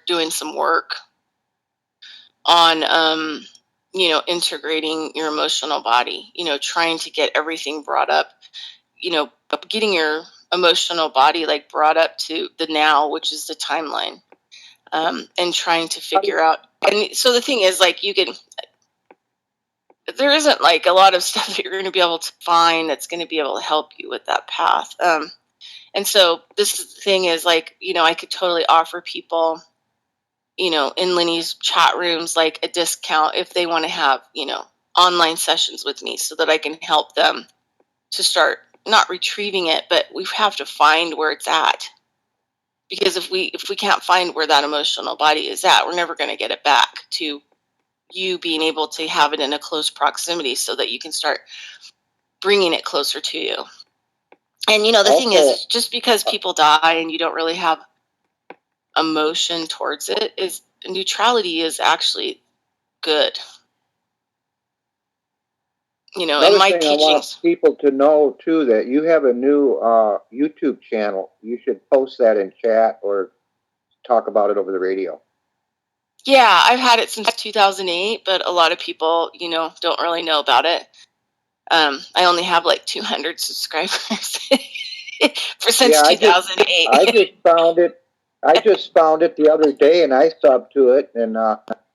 doing some work on, integrating your emotional body, trying to get everything brought up, getting your emotional body like brought up to the now, which is the timeline, and trying to figure out. And so the thing is, like, there isn't like a lot of stuff that you're going to be able to find that's going to be able to help you with that path. And so this thing is like, I could totally offer people, in Lenny's chat rooms, like a discount if they want to have, online sessions with me so that I can help them to start not retrieving it, but we have to find where it's at. Because if we can't find where that emotional body is at, we're never going to get it back to you being able to have it in a close proximity so that you can start bringing it closer to you. And, the thing is, just because people die and you don't really have emotion towards it, is neutrality is actually good. In my teachings, I want people to know too that you have a new YouTube channel. You should post that in chat or talk about it over the radio. Yeah, I've had it since 2008, but a lot of people, don't really know about it. I only have like 200 subscribers since 2008. I just found it the other day, and I subbed to it. And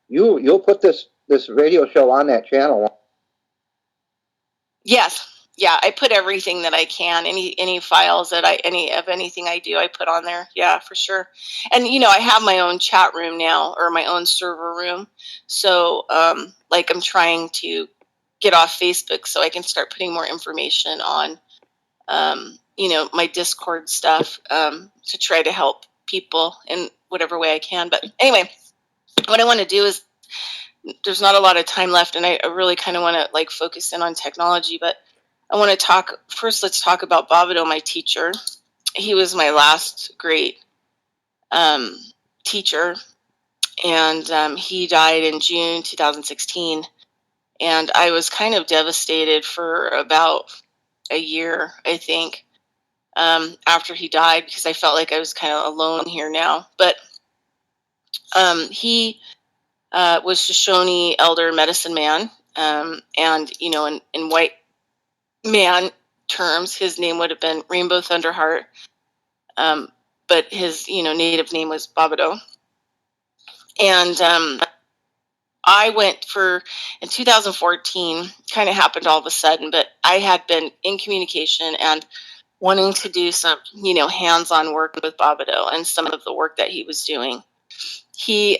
you'll put this radio show on that channel. Yes. Yeah, I put everything that I can, any files that anything I do, I put on there. Yeah, for sure. And, I have my own chat room now, or my own server room. So, like, I'm trying to get off Facebook so I can start putting more information on, my Discord stuff, to try to help people in whatever way I can. But anyway, what I want to do is, there's not a lot of time left, and I really kind of want to like focus in on technology, but I want to let's talk about Bobido, my teacher. He was my last great teacher, and he died in June 2016, and I was kind of devastated for about a year, I think, after he died, because I felt like I was kind of alone here now. But he was Shoshone elder medicine man, and in white man terms, his name would have been Rainbow Thunderheart, but his native name was Bobido. And I went in 2014, kind of happened all of a sudden, but I had been in communication and wanting to do some hands-on work with Bobido and some of the work that he was doing. He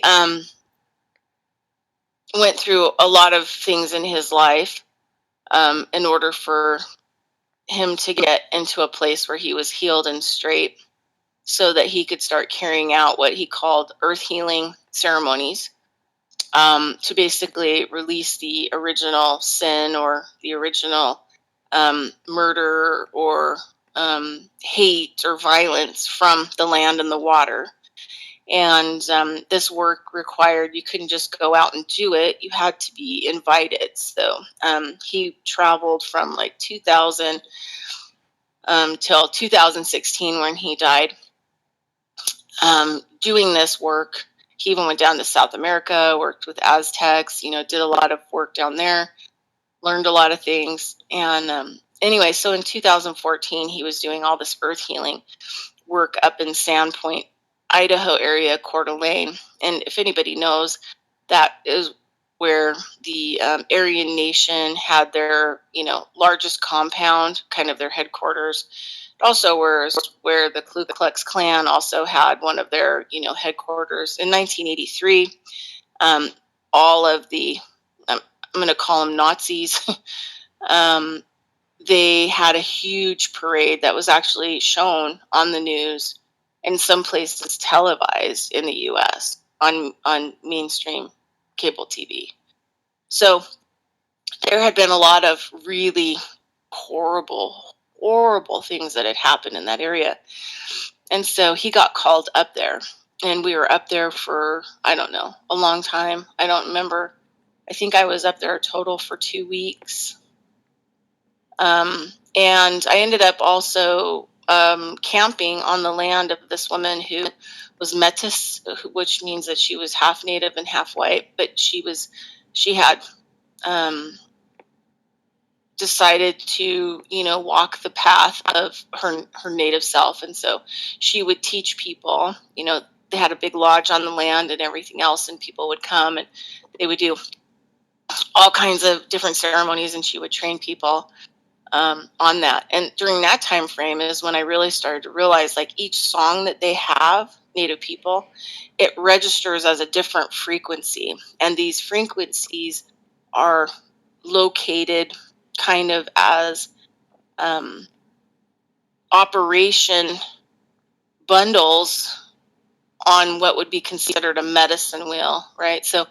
went through a lot of things in his life in order for him to get into a place where he was healed and straight, so that he could start carrying out what he called earth healing ceremonies, to basically release the original sin or the original murder or hate or violence from the land and the water. And this work required, you couldn't just go out and do it, you had to be invited. So he traveled from like 2000 till 2016 when he died, doing this work. He even went down to South America, worked with Aztecs, did a lot of work down there, learned a lot of things. And anyway, so in 2014, he was doing all this earth healing work up in Sandpoint, Idaho area, Coeur d'Alene. And if anybody knows, that is where the Aryan Nation had their, largest compound, kind of their headquarters. Also, where the Ku Klux Klan also had one of their, headquarters. In 1983, all of the, I'm going to call them Nazis, they had a huge parade that was actually shown on the news, in some places televised in the U.S. on mainstream cable TV. So there had been a lot of really horrible things that had happened in that area. And so he got called up there, and we were up there for, I don't know, a long time. I don't remember. I think I was up there a total for 2 weeks. And I ended up also camping on the land of this woman who was Metis, which means that she was half native and half white, but she had decided to, walk the path of her native self. And so she would teach people, they had a big lodge on the land and everything else, and people would come and they would do all kinds of different ceremonies, and she would train people on that. And during that time frame is when I really started to realize, like, each song that they have, Native people, it registers as a different frequency. And these frequencies are located kind of as operation bundles on what would be considered a medicine wheel, right? So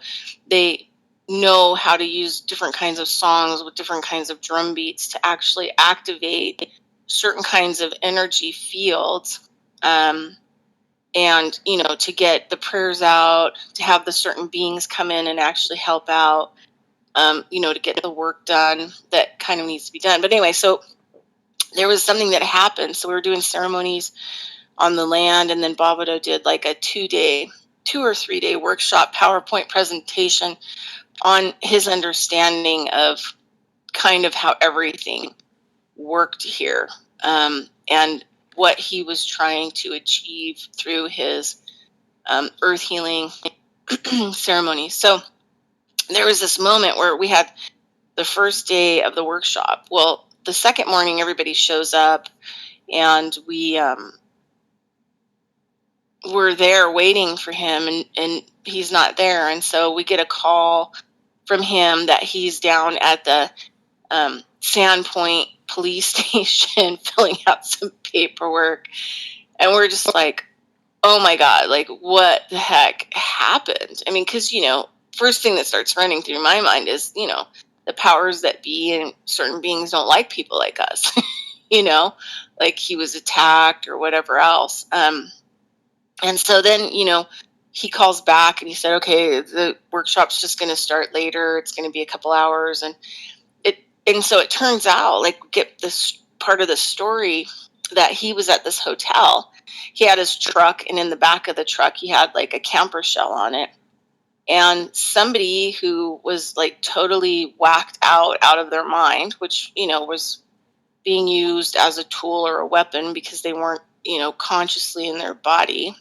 they know how to use different kinds of songs with different kinds of drum beats to actually activate certain kinds of energy fields, and to get the prayers out, to have the certain beings come in and actually help out, to get the work done that kind of needs to be done. But anyway, so there was something that happened. So we were doing ceremonies on the land, and then Bobodo did like a 2 or 3 day workshop PowerPoint presentation on his understanding of kind of how everything worked here, and what he was trying to achieve through his earth healing ceremony. So there was this moment where we had the first day of the workshop. Well, the second morning, everybody shows up, and we're there waiting for him, and he's not there. And so we get a call from him that he's down at the Sandpoint police station filling out some paperwork. And we're just like, oh my God, like, what the heck happened? I mean, because, first thing that starts running through my mind is, the powers that be and certain beings don't like people like us, like he was attacked or whatever else. And so then, he calls back and he said, okay, the workshop's just going to start later. It's going to be a couple hours. And so it turns out, like, get this part of the story, that he was at this hotel. He had his truck, and in the back of the truck, he had like a camper shell on it. And somebody who was like totally whacked out of their mind, which, was being used as a tool or a weapon because they weren't, consciously in their body.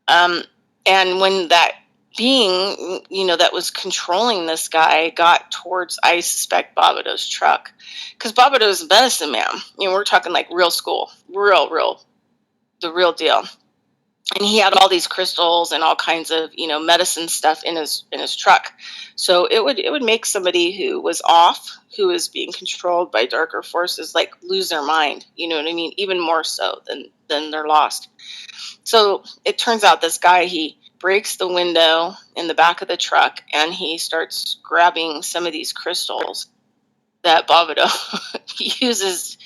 And when that being, that was controlling this guy got towards, I suspect, Bobodo's truck, because Bobodo's a medicine man. We're talking like real school, the real deal. And he had all these crystals and all kinds of, medicine stuff in his truck. So it would make somebody who was off, who is being controlled by darker forces, like, lose their mind. You know what I mean? Even more so than they're lost. So it turns out this guy, he breaks the window in the back of the truck, and he starts grabbing some of these crystals that Bobodo uses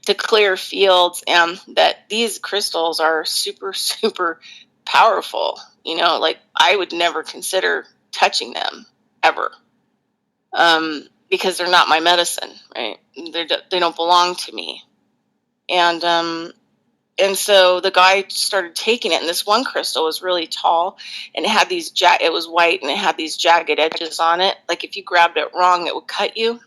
to clear fields, and that these crystals are super, super powerful. Like, I would never consider touching them ever, because they're not my medicine, right? They don't belong to me. And so the guy started taking it, and this one crystal was really tall, and it had these it was white, and it had these jagged edges on it. Like, if you grabbed it wrong, it would cut you.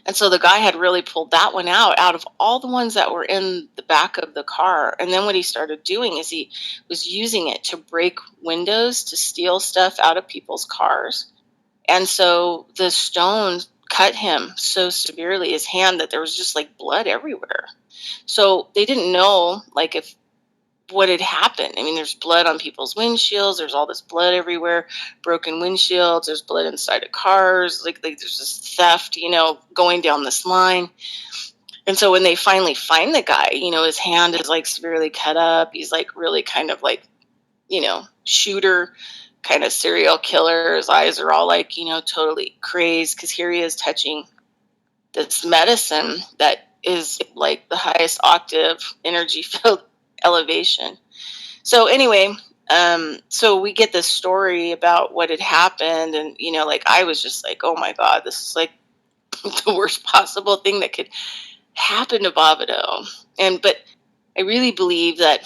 And so the guy had really pulled that one out of all the ones that were in the back of the car. And then what he started doing is he was using it to break windows, to steal stuff out of people's cars. And so the stone cut him so severely, his hand, that there was just like blood everywhere. So they didn't know, like, if what had happened. I mean, there's blood on people's windshields. There's all this blood everywhere, broken windshields. There's blood inside of cars. Like there's this theft, going down this line. And so when they finally find the guy, his hand is like severely cut up. He's like really kind of like, shooter, kind of serial killer. His eyes are all like, totally crazed, because here he is touching this medicine that is like the highest octave energy field elevation. So anyway, so we get this story about what had happened, and like, I was just like, oh my God, this is like the worst possible thing that could happened to Bobido. But I really believe that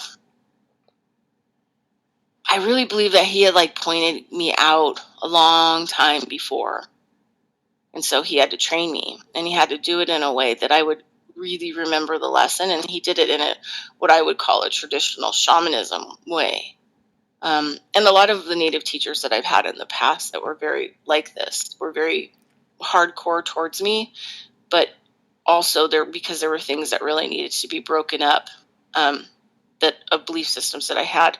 he had like pointed me out a long time before. And so he had to train me, and he had to do it in a way that I would really remember the lesson. And he did it in what I would call a traditional shamanism way. And a lot of the native teachers that I've had in the past that were very like this were very hardcore towards me, but also because there were things that really needed to be broken up, of belief systems that I had.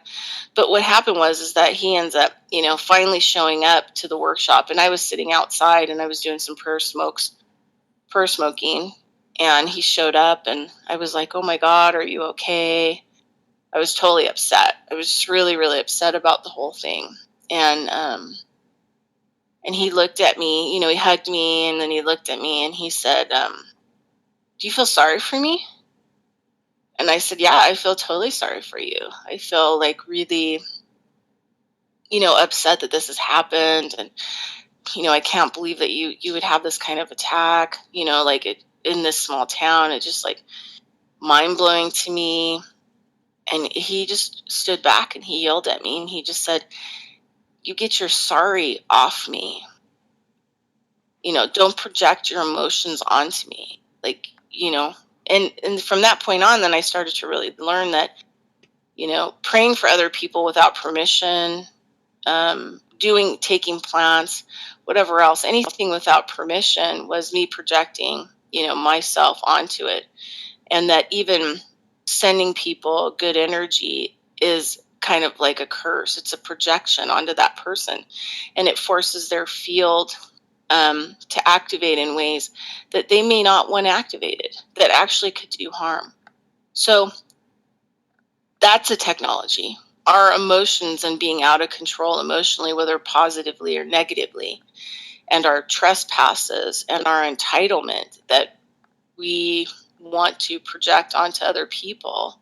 But what happened is that he ends up, finally showing up to the workshop, and I was sitting outside and I was doing some prayer smoking, and he showed up, and I was like, "Oh my God, are you okay?" I was totally upset. I was just really, really upset about the whole thing. And he looked at me, he hugged me, and then he looked at me and he said, "Do you feel sorry for me?" And I said, "Yeah, I feel totally sorry for you. I feel like really, upset that this has happened. And, I can't believe that you would have this kind of attack, like in this small town. It's just like mind blowing to me." And he just stood back and he yelled at me and he just said, "You get your sorry off me. Don't project your emotions onto me." Like, and from that point on, then I started to really learn that, praying for other people without permission, taking plants, whatever else, anything without permission was me projecting, myself onto it. And that even sending people good energy is kind of like a curse. It's a projection onto that person, and it forces their field to activate in ways that they may not want activated, that actually could do harm. So that's a technology. Our emotions and being out of control emotionally, whether positively or negatively, and our trespasses and our entitlement that we want to project onto other people,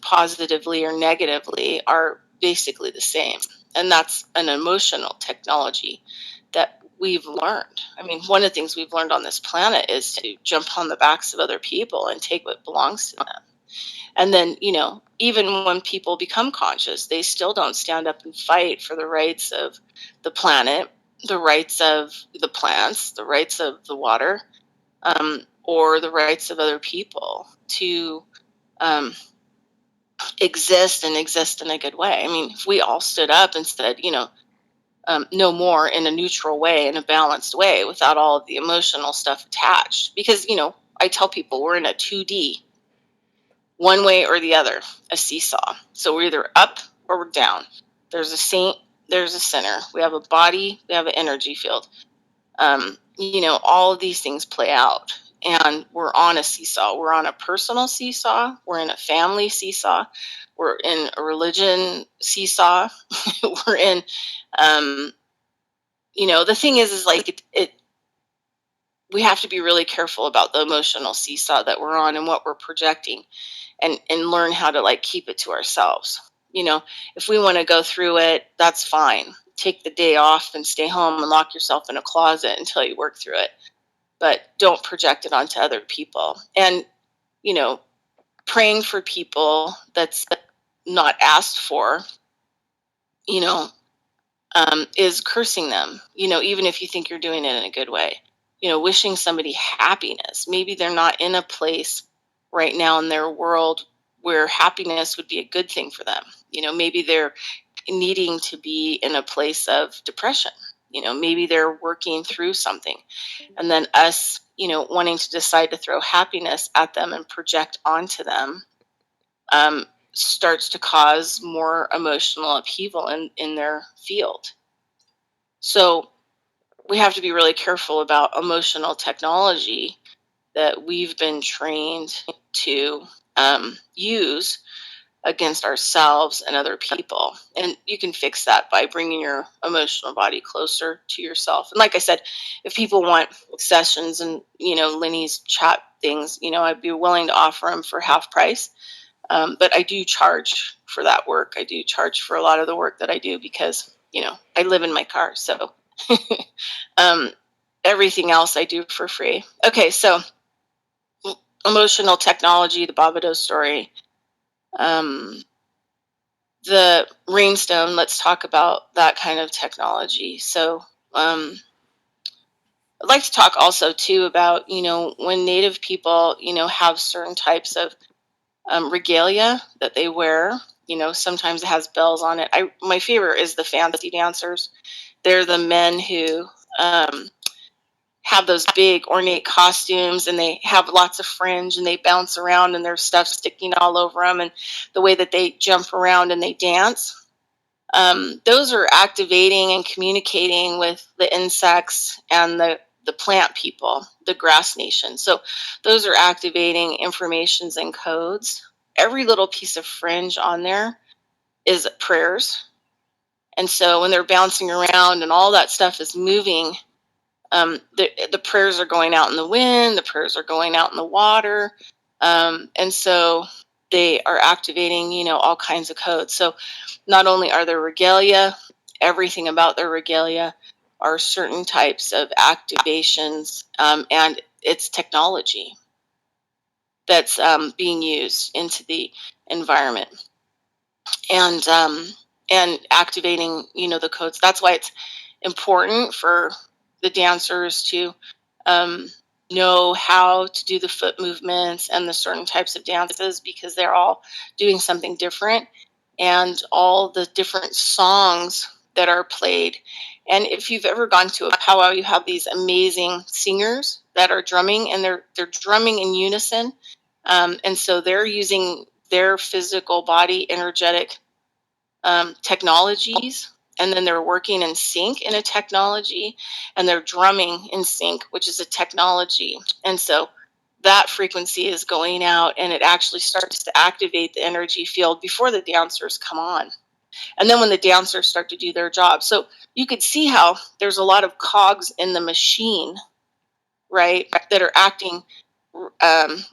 positively or negatively, are basically the same. And that's an emotional technology that we've learned. I mean, one of the things we've learned on this planet is to jump on the backs of other people and take what belongs to them. And then, even when people become conscious, they still don't stand up and fight for the rights of the planet, the rights of the plants, the rights of the water, or the rights of other people to exist in a good way. I mean, if we all stood up and said, no more, in a neutral way, in a balanced way, without all of the emotional stuff attached. Because, I tell people we're in a 2D, one way or the other, a seesaw. So we're either up or we're down. There's a saint, there's a sinner. We have a body, we have an energy field. All of these things play out. And we're on a seesaw. We're on a personal seesaw. We're in a family seesaw. We're in a religion seesaw. We're in, the thing is like we have to be really careful about the emotional seesaw that we're on and what we're projecting, and learn how to like keep it to ourselves. If we want to go through it, that's fine. Take the day off and stay home and lock yourself in a closet until you work through it. But don't project it onto other people. And, praying for people that's not asked for, is cursing them, even if you think you're doing it in a good way. Wishing somebody happiness. Maybe they're not in a place right now in their world where happiness would be a good thing for them. Maybe they're needing to be in a place of depression. Maybe they're working through something. And then us, wanting to decide to throw happiness at them and project onto them, starts to cause more emotional upheaval in their field. So we have to be really careful about emotional technology that we've been trained to use against ourselves and other people. And you can fix that by bringing your emotional body closer to yourself. And like I said, if people want sessions and, Lenny's chat things, I'd be willing to offer them for half price. But I do charge for that work. I do charge for a lot of the work that I do because, I live in my car. So everything else I do for free. Okay, so emotional technology, the Babadoe story, the rainstone. Let's talk about that kind of technology. So I'd like to talk also too about, when Native people, have certain types of regalia that they wear. Sometimes it has bells on it. My favorite is the fancy dancers. They're the men who have those big ornate costumes, and they have lots of fringe, and they bounce around and there's stuff sticking all over them, and the way that they jump around and they dance. Those are activating and communicating with the insects and the plant people, the grass nation. So those are activating informations and codes. Every little piece of fringe on there is prayers. And so when they're bouncing around and all that stuff is moving, the prayers are going out in the wind, the prayers are going out in the water. And so they are activating, all kinds of codes. So not only are there regalia, everything about their regalia are certain types of activations, and it's technology that's being used into the environment and activating, the codes. That's why it's important for the dancers to know how to do the foot movements and the certain types of dances, because they're all doing something different, and all the different songs that are played. And if you've ever gone to a powwow, you have these amazing singers that are drumming, and they're drumming in unison. And so they're using their physical body energetic technologies, and then they're working in sync in a technology, and they're drumming in sync, which is a technology. And so that frequency is going out, and it actually starts to activate the energy field before the dancers come on. And then when the dancers start to do their job. So you could see how there's a lot of cogs in the machine, right, that are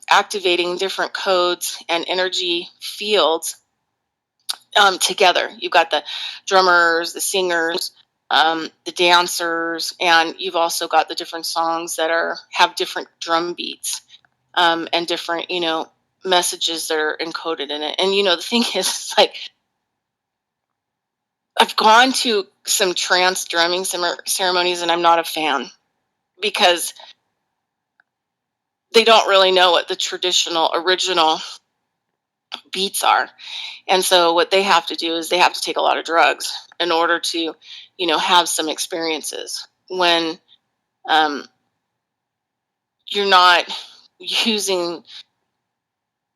activating different codes and energy fields together. You've got the drummers, the singers, the dancers, and you've also got the different songs that have different drum beats, and different, messages that are encoded in it. And the thing is, like, I've gone to some trance drumming ceremonies, and I'm not a fan, because they don't really know what the traditional original beats are. And so what they have to do is they have to take a lot of drugs in order to, have some experiences, when you're not using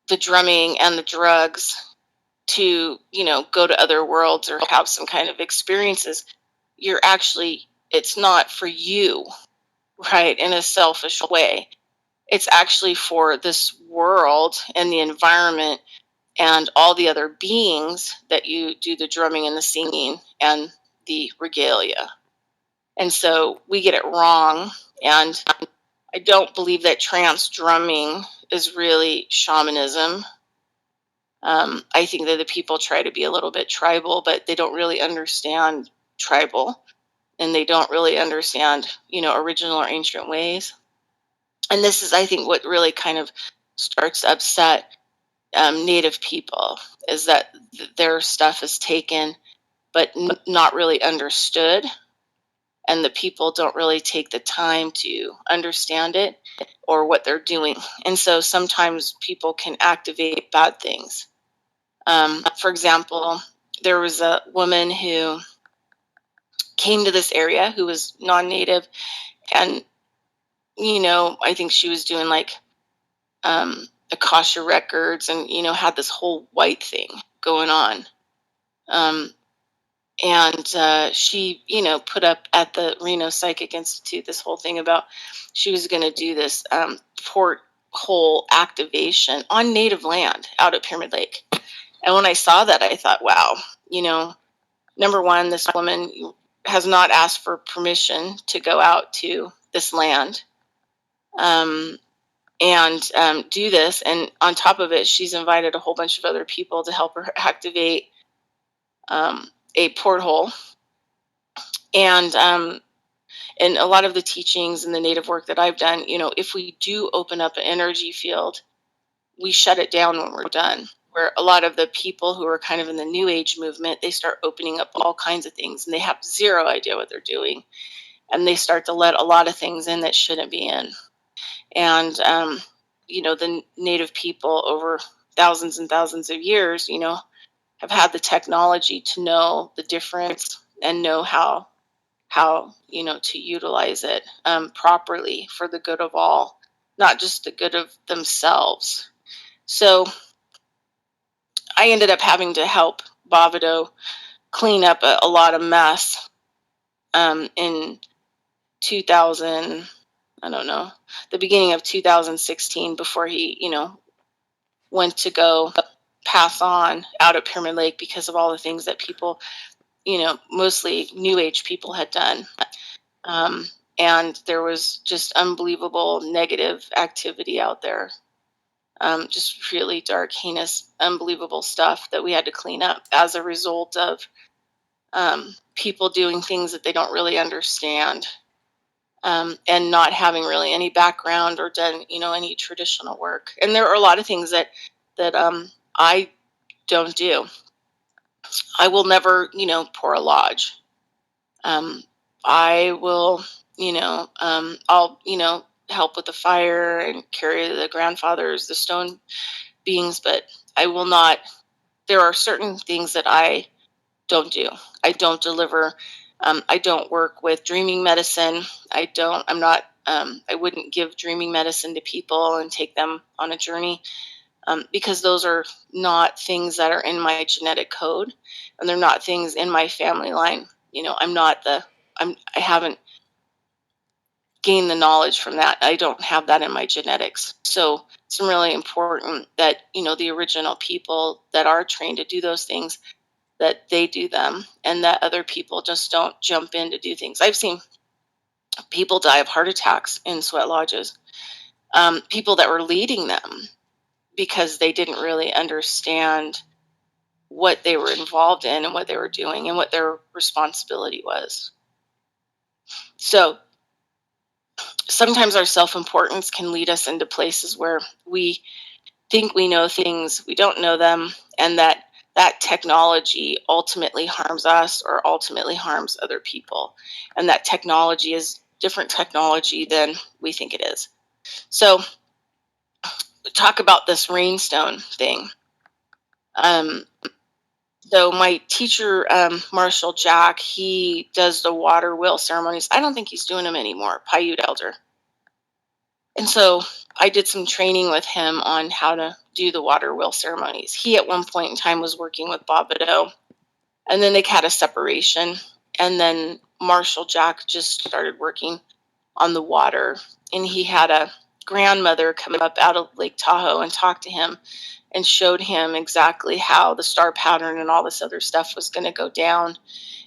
the drumming and the drugs to, go to other worlds or have some kind of experiences. It's not for you, right, in a selfish way. It's actually for this world and the environment and all the other beings that you do the drumming and the singing and the regalia. And so we get it wrong. And I don't believe that trance drumming is really shamanism. I think that the people try to be a little bit tribal, but they don't really understand tribal, and they don't really understand, original or ancient ways. And this is, I think, what really kind of starts to upset Native people, is that their stuff is taken but not really understood, and the people don't really take the time to understand it or what they're doing. And so sometimes people can activate bad things. For example, there was a woman who came to this area who was non-Native, and I think she was doing like Akasha records, and had this whole white thing going on. And she, put up at the Reno Psychic Institute this whole thing about she was going to do this porthole activation on Native land out at Pyramid Lake. And when I saw that, I thought, wow, number one, this woman has not asked for permission to go out to this land and do this. And on top of it, she's invited a whole bunch of other people to help her activate a porthole. And in a lot of the teachings and the Native work that I've done, if we do open up an energy field we shut it down when we're done. Where a lot of the people who are kind of in the New Age movement, they start opening up all kinds of things, and they have zero idea what they're doing, and they start to let a lot of things in that shouldn't be in. And the native people over thousands and thousands of years, have had the technology to know the difference and know how to utilize it properly for the good of all, not just the good of themselves. So I ended up having to help Bovado clean up a lot of mess in 2000, I don't know, the beginning of 2016, before he, went to go pass on out at Pyramid Lake because of all the things that people, mostly New Age people had done. And there was just unbelievable negative activity out there. Just really dark, heinous, unbelievable stuff that we had to clean up as a result of people doing things that they don't really understand, and not having really any background or done, any traditional work. And there are a lot of things that I don't do. I will never, pour a lodge. I will, I'll, help with the fire and carry the grandfathers, the stone beings, but I will not. There are certain things that I don't do. I don't deliver. I don't work with dreaming medicine. I wouldn't give dreaming medicine to people and take them on a journey, because those are not things that are in my genetic code, and they're not things in my family line. I haven't gained the knowledge from that. I don't have that in my genetics. So it's really important that, the original people that are trained to do those things, that they do them, and that other people just don't jump in to do things. I've seen people die of heart attacks in sweat lodges, people that were leading them, because they didn't really understand what they were involved in and what they were doing and what their responsibility was. So sometimes our self-importance can lead us into places where we think we know things, we don't know them, and that technology ultimately harms us or ultimately harms other people. And that technology is different technology than we think it is. So talk about this rainstone thing. So my teacher, Marshall Jack, he does the water wheel ceremonies. I don't think he's doing them anymore, Paiute Elder. And so I did some training with him on how to do the water wheel ceremonies. He at one point in time was working with Bovado, and then they had a separation. And then Marshall Jack just started working on the water. And he had a grandmother come up out of Lake Tahoe and talk to him and showed him exactly how the star pattern and all this other stuff was going to go down,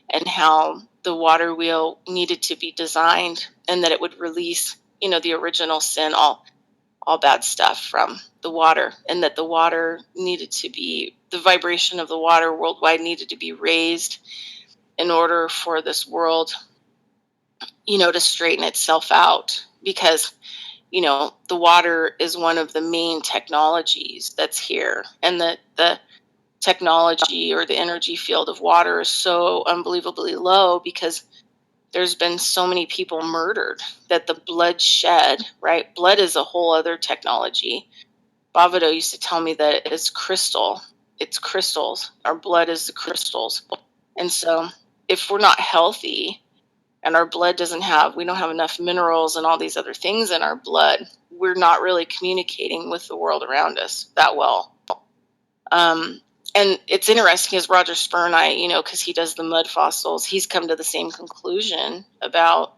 and how the water wheel needed to be designed, and that it would release, the original sin, all bad stuff from the water, and that the water needed to be, the vibration of the water worldwide needed to be raised in order for this world, to straighten itself out, because the water is one of the main technologies that's here, and the technology or the energy field of water is so unbelievably low because there's been so many people murdered that the blood shed, right? Blood is a whole other technology. Bovado used to tell me that it's crystal. It's crystals. Our blood is the crystals. And so if we're not healthy and our blood we don't have enough minerals and all these other things in our blood, we're not really communicating with the world around us that well. And it's interesting, as Roger Spurney, because he does the mud fossils, he's come to the same conclusion about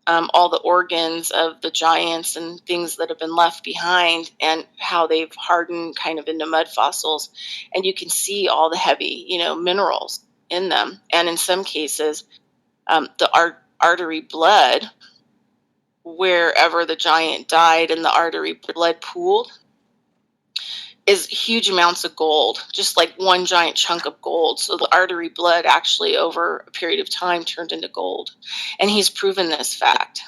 all the organs of the giants and things that have been left behind, and how they've hardened kind of into mud fossils. And you can see all the heavy, minerals in them. And in some cases, the artery blood, wherever the giant died and the artery blood pooled, is huge amounts of gold, just like one giant chunk of gold. So the artery blood actually over a period of time turned into gold. And he's proven this fact.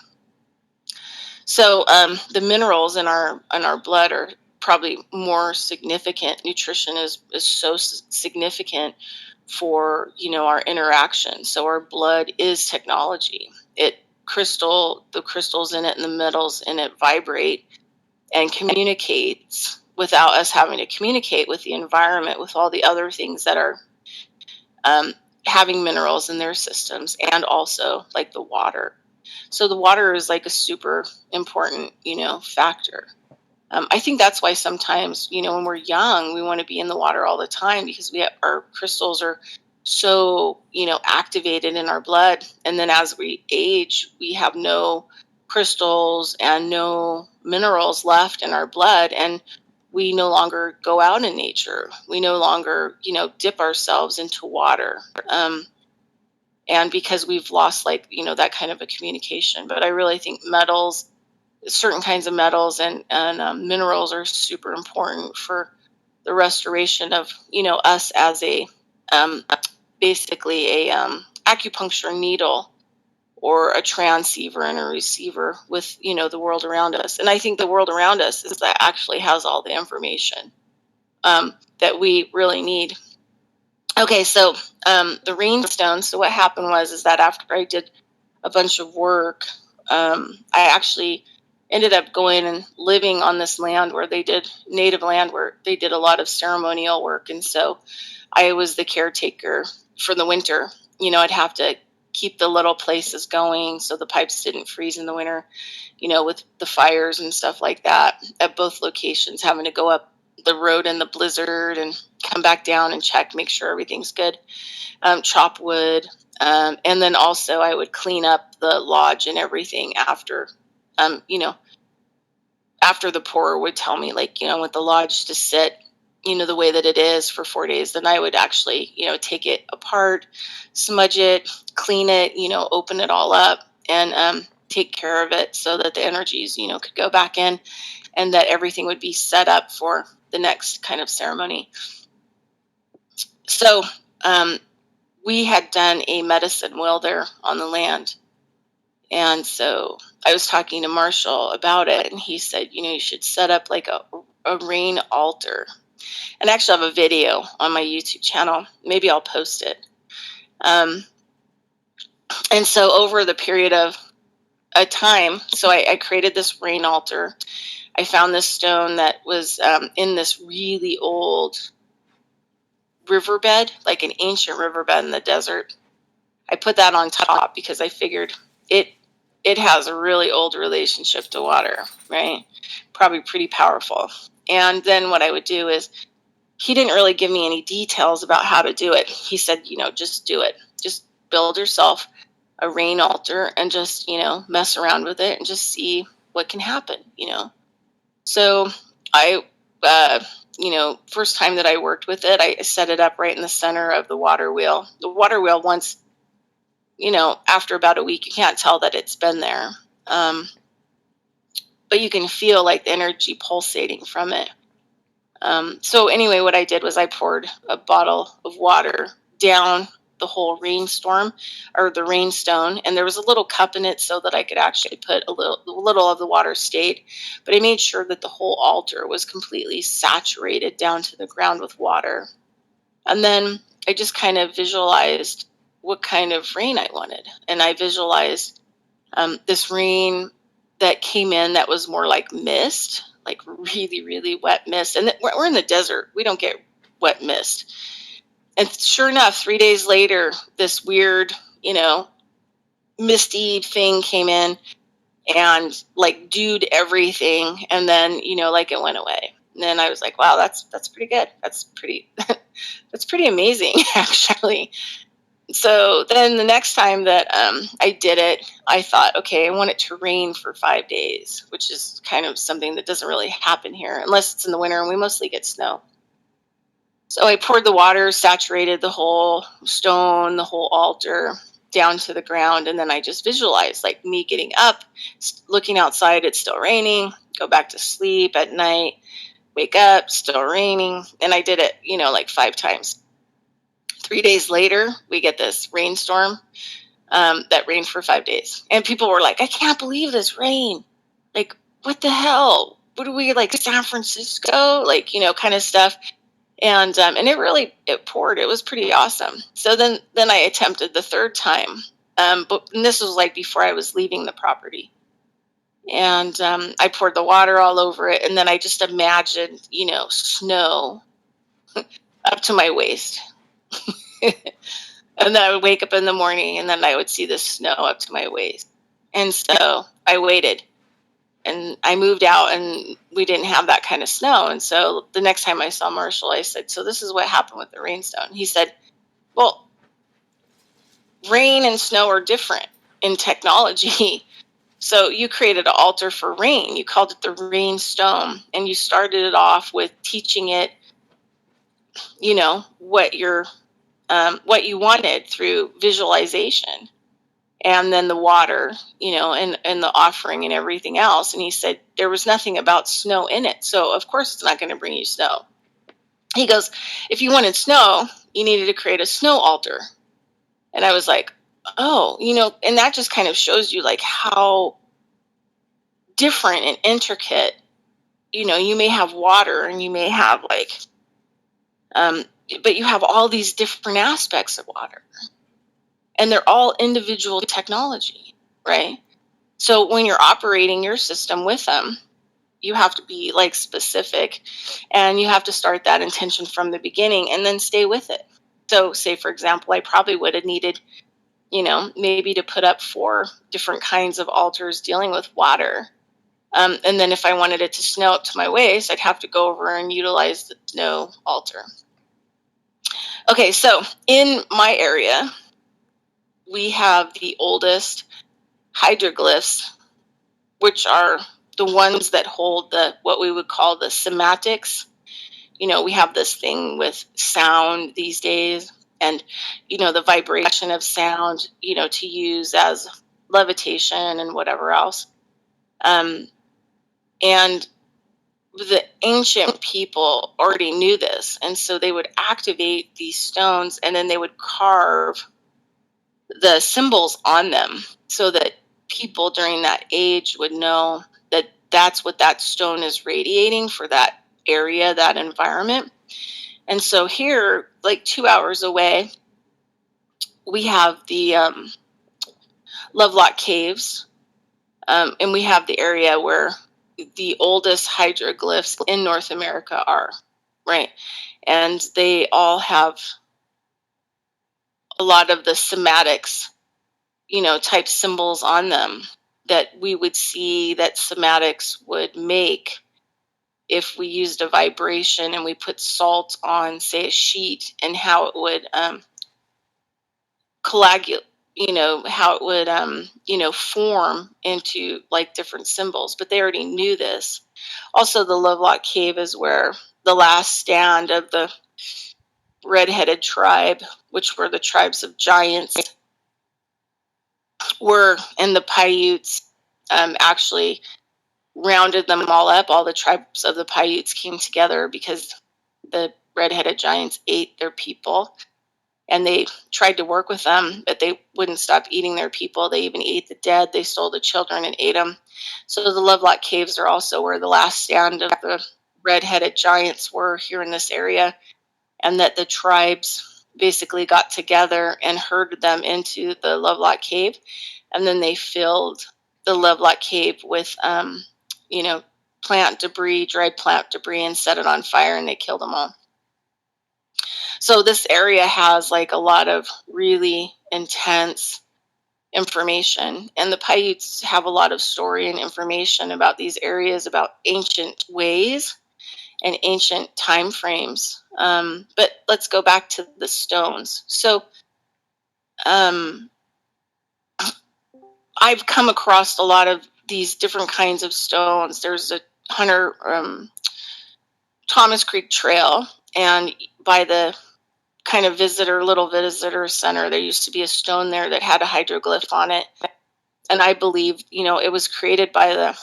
So the minerals in our blood are probably more significant. Nutrition is so significant for, our interaction. So our blood is technology. The crystals in it and the metals in it vibrate and communicates without us having to communicate with the environment, with all the other things that are having minerals in their systems, and also like the water. So the water is like a super important, factor. I think that's why sometimes, when we're young, we want to be in the water all the time, because our crystals are so, activated in our blood. And then as we age, we have no crystals and no minerals left in our blood. And we no longer go out in nature. We no longer, dip ourselves into water. And because we've lost that kind of a communication. But I really think certain kinds of metals and minerals are super important for the restoration of, us as a basically a acupuncture needle or a transceiver and a receiver with, the world around us. And I think the world around us is that actually has all the information that we really need. Okay, so the rainstone. So what happened is that after I did a bunch of work, I actually ended up going and living on this land where they did native land, where they did a lot of ceremonial work. And so I was the caretaker for the winter. I'd have to keep the little places going so the pipes didn't freeze in the winter, with the fires and stuff like that at both locations, having to go up the road in the blizzard and come back down and check, make sure everything's good, chop wood. And then also I would clean up the lodge and everything after, after the pourer would tell me, with the lodge to sit, the way that it is for 4 days, then I would actually, take it apart, smudge it, clean it, open it all up, and take care of it so that the energies, could go back in, and that everything would be set up for the next kind of ceremony. So we had done a medicine wheel there on the land. And so I was talking to Marshall about it, and he said, you should set up like a rain altar. And actually I have a video on my YouTube channel. Maybe I'll post it. And so over the period of a time, so I created this rain altar. I found this stone that was in this really old riverbed, like an ancient riverbed in the desert. I put that on top because I figured it has a really old relationship to water, right? Probably pretty powerful. And then what I would do is, he didn't really give me any details about how to do it. He said, just do it. Just build yourself a rain altar and just, mess around with it and just see what can happen, So I, first time that I worked with it, I set it up right in the center of the water wheel. The water wheel, once, after about a week, you can't tell that it's been there. But you can feel like the energy pulsating from it. So anyway, what I did was I poured a bottle of water down the whole rainstorm, or the rainstone, and there was a little cup in it so that I could actually put a little of the water stayed. But I made sure that the whole altar was completely saturated down to the ground with water. And then I just kind of visualized what kind of rain I wanted. And I visualized this rain that came in that was more like mist, like really, really wet mist. And we're in the desert. We don't get wet mist. And sure enough, 3 days later, this weird, misty thing came in and like dewed everything. And then, it went away. And then I was like, wow, that's pretty good. That's pretty amazing, actually. So then the next time that I did it, I thought, okay, I want it to rain for 5 days, which is kind of something that doesn't really happen here unless it's in the winter, and we mostly get snow. So I poured the water, saturated the whole stone, the whole altar down to the ground, and then I just visualized like me getting up, looking outside, it's still raining, go back to sleep at night, wake up, still raining, and I did it, like 5 times. 3 days later, we get this rainstorm that rained for 5 days. And people were like, I can't believe this rain. Like, what the hell? what do we like, San Francisco, like, kind of stuff. And it poured. It was pretty awesome. So then I attempted the third time. And this was like before I was leaving the property. And I poured the water all over it. And then I just imagined, snow up to my waist. And then I would wake up in the morning and then I would see the snow up to my waist. And so I waited. And I moved out and we didn't have that kind of snow. And so the next time I saw Marshall, I said, so this is what happened with the rainstone. He said, well, rain and snow are different in technology. So you created an altar for rain. You called it the rainstone. And you started it off with teaching it, what you wanted through visualization. And then the water, and the offering and everything else. And he said, there was nothing about snow in it. So of course it's not going to bring you snow. He goes, if you wanted snow, you needed to create a snow altar. And I was like, oh, and that just kind of shows you like how different and intricate, you may have water and you may have like, but you have all these different aspects of water. And they're all individual technology, right? So when you're operating your system with them, you have to be like specific and you have to start that intention from the beginning and then stay with it. So say, for example, I probably would have needed, maybe to put up 4 different kinds of altars dealing with water. And then if I wanted it to snow up to my waist, I'd have to go over and utilize the snow altar. Okay, so in my area, we have the oldest hydroglyphs, which are the ones that hold what we would call the cymatics. We have this thing with sound these days and, the vibration of sound, to use as levitation and whatever else. And the ancient people already knew this. And so they would activate these stones and then they would carve the symbols on them so that people during that age would know that that's what that stone is radiating for that area, that environment. And so here, like 2 hours away, we have the Lovelock Caves, and we have the area where the oldest hydroglyphs in North America are, right? And they all have a lot of the cymatics, type symbols on them that we would see that cymatics would make if we used a vibration and we put salt on, say, a sheet, and how it would coagulate, how it would, form into like different symbols. But they already knew this. Also, the Lovelock Cave is where the last stand of the red-headed tribe, which were the tribes of giants, were, and the Paiutes actually rounded them all up. All the tribes of the Paiutes came together because the red-headed giants ate their people, and they tried to work with them, but they wouldn't stop eating their people. They even ate the dead. They stole the children and ate them. So the Lovelock Caves are also where the last stand of the red-headed giants were here in this area, and that the tribes basically got together and herded them into the Lovelock Cave, and then they filled the Lovelock Cave with, plant debris, dried plant debris, and set it on fire, and they killed them all. So this area has like a lot of really intense information, and the Paiutes have a lot of story and information about these areas, about ancient ways and ancient time frames. But let's go back to the stones. So I've come across a lot of these different kinds of stones. There's a Hunter Thomas Creek Trail, and by the kind of little visitor center, there used to be a stone there that had a hydroglyph on it. And I believe, it was created by the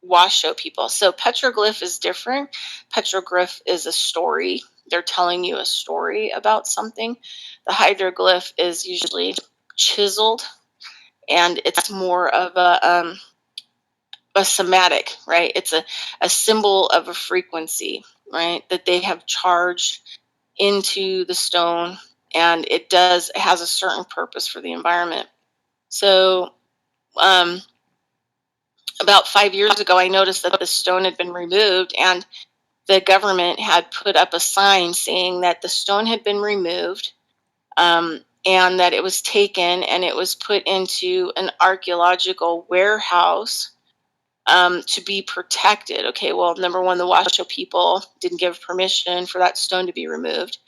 Washoe people. So petroglyph is different. Petroglyph is a story. They're telling you a story about something. The hydroglyph is usually chiseled, and it's more of a a somatic, right? It's a symbol of a frequency, right? That they have charged into the stone, and it has a certain purpose for the environment. So about 5 years ago, I noticed that the stone had been removed, and the government had put up a sign saying that the stone had been removed, and that it was taken and it was put into an archaeological warehouse to be protected. Okay, well, number one, the Washoe people didn't give permission for that stone to be removed.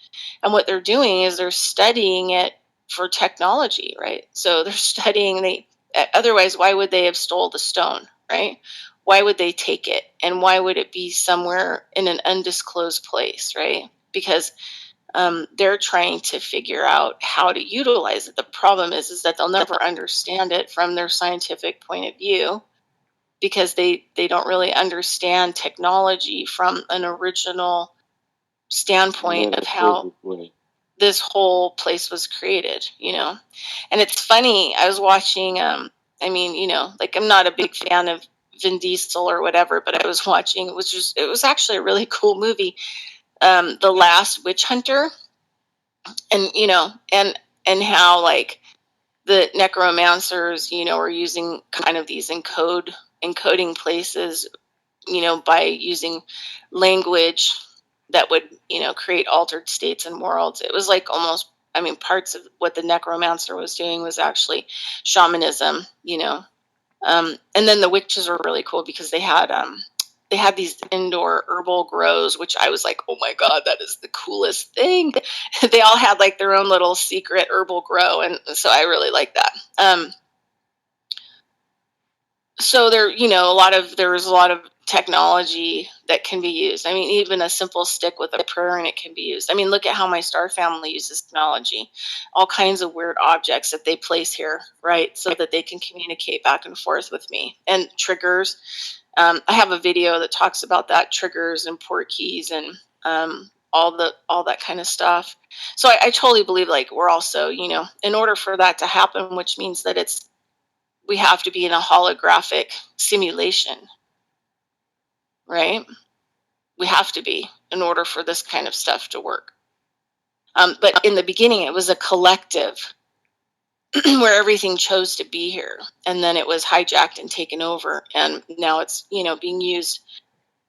And what they're doing is they're studying it for technology, right? So they're studying, otherwise, why would they have stole the stone, right? Why would they take it? And why would it be somewhere in an undisclosed place, right? Because they're trying to figure out how to utilize it. The problem is that they'll never understand it from their scientific point of view, because they don't really understand technology from an original standpoint of how this whole place was created, And it's funny, I was watching, like, I'm not a big fan of Vin Diesel or whatever, but I was watching, it was actually a really cool movie, The Last Witch Hunter, and, and how, like, the necromancers, are using kind of these encoding places, by using language that would, create altered states and worlds. It was like almost, parts of what the necromancer was doing was actually shamanism, and then the witches were really cool because they had these indoor herbal grows, which I was like, oh my God, that is the coolest thing. They all had like their own little secret herbal grow. And so I really like that. So there was a lot of technology that can be used. Even a simple stick with a prayer in it can be used. Look at how my star family uses technology, all kinds of weird objects that they place here, right? So that they can communicate back and forth with me, and triggers. I have a video that talks about that, triggers and port keys and all that kind of stuff. So I totally believe, like, we're also, in order for that to happen, which means that we have to be in a holographic simulation, right? We have to be in order for this kind of stuff to work. But in the beginning, it was a collective where everything chose to be here, and then it was hijacked and taken over, and now it's being used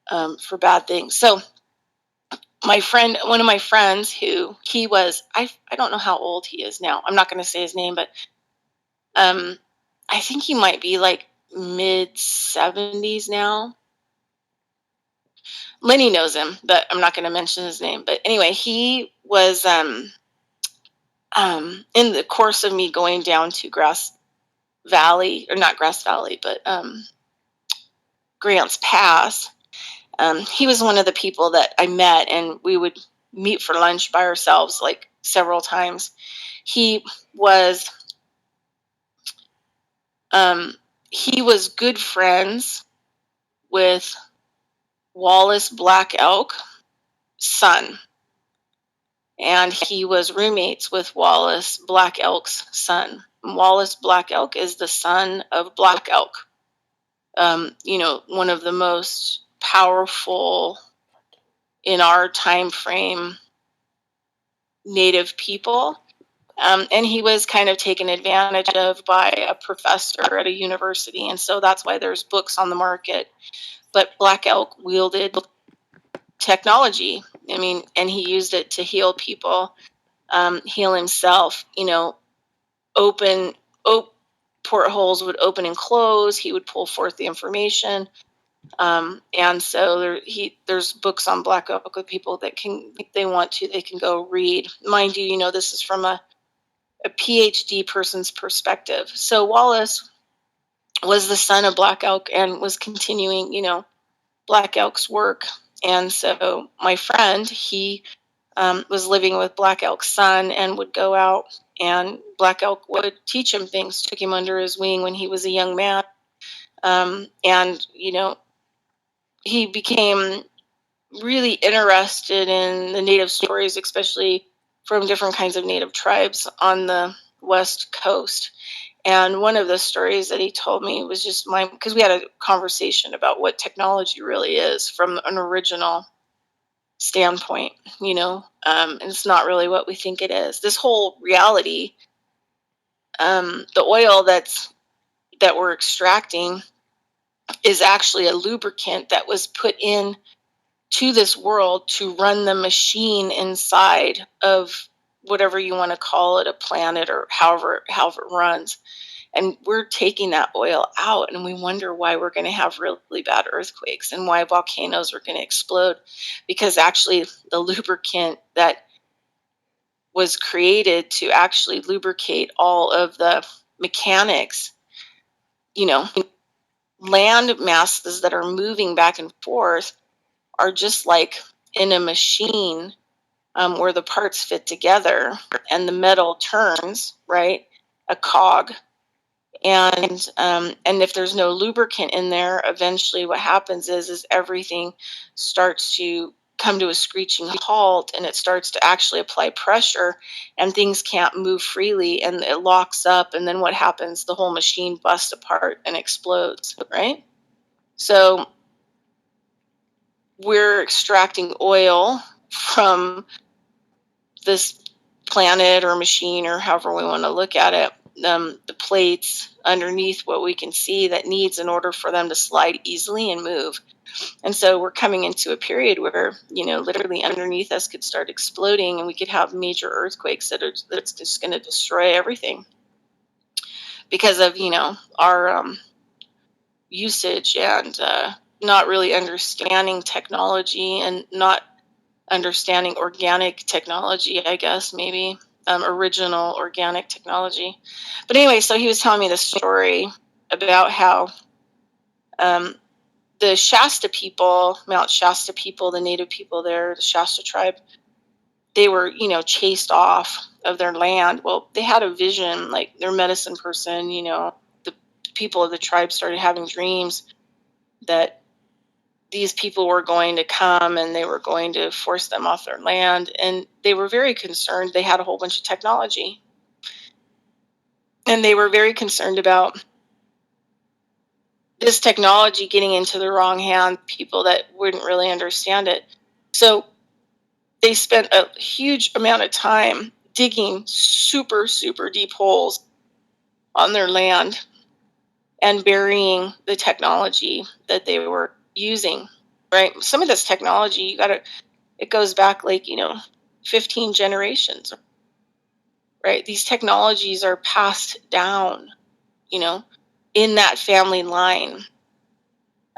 for bad things. So one of my friends, who he was, I don't know how old he is now. I'm not going to say his name, but I think he might be like mid 70s now. Lenny knows him, but I'm not going to mention his name. But anyway, he was in the course of me going down to Grass Valley, or not Grass Valley, but Grants Pass. He was one of the people that I met, and we would meet for lunch by ourselves like several times. He was good friends with Wallace Black Elk son, and he was roommates with Wallace Black Elk's son. Wallace Black Elk is the son of Black Elk, one of the most powerful in our time frame Native people. And he was kind of taken advantage of by a professor at a university. And so that's why there's books on the market. But Black Elk wielded technology. And he used it to heal people, heal himself. Portholes would open and close. He would pull forth the information. And so there's books on Black Elk with people that they can go read. Mind you, this is from a PhD person's perspective. So Wallace was the son of Black Elk and was continuing, Black Elk's work. And so my friend, he was living with Black Elk's son and would go out, and Black Elk would teach him things, took him under his wing when he was a young man. And, he became really interested in the Native stories, especially from different kinds of Native tribes on the West Coast. And one of the stories that he told me was just because we had a conversation about what technology really is from an original standpoint, and it's not really what we think it is. This whole reality, the oil that we're extracting is actually a lubricant that was put in to this world to run the machine inside of whatever you want to call it, a planet, or however it runs. And we're taking that oil out, and we wonder why we're going to have really bad earthquakes and why volcanoes are going to explode, because actually the lubricant that was created to actually lubricate all of the mechanics, land masses that are moving back and forth are just like in a machine, where the parts fit together and the metal turns, right? A cog. And if there's no lubricant in there, eventually what happens is everything starts to come to a screeching halt, and it starts to actually apply pressure, and things can't move freely, and it locks up. And then what happens? The whole machine busts apart and explodes, right? So we're extracting oil from this planet or machine, or however we want to look at it, the plates underneath what we can see that needs in order for them to slide easily and move. And so we're coming into a period where, literally underneath us could start exploding, and we could have major earthquakes that's just going to destroy everything because of, our usage and not really understanding technology and not understanding organic technology, I guess, maybe original organic technology. But anyway, so he was telling me this story about how the Shasta people, Mount Shasta people, the native people there, the Shasta tribe, they were, chased off of their land. Well, they had a vision, like their medicine person, the people of the tribe started having dreams that these people were going to come and they were going to force them off their land. And they were very concerned. They had a whole bunch of technology. And they were very concerned about this technology getting into the wrong hand, people that wouldn't really understand it. So they spent a huge amount of time digging super, super deep holes on their land and burying the technology that they were using, right? Some of this technology, it goes back 15 generations, right? These technologies are passed down, in that family line.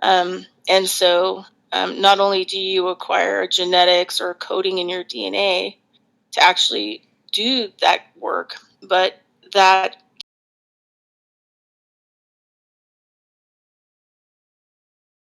And so not only do you acquire genetics or coding in your DNA to actually do that work, but that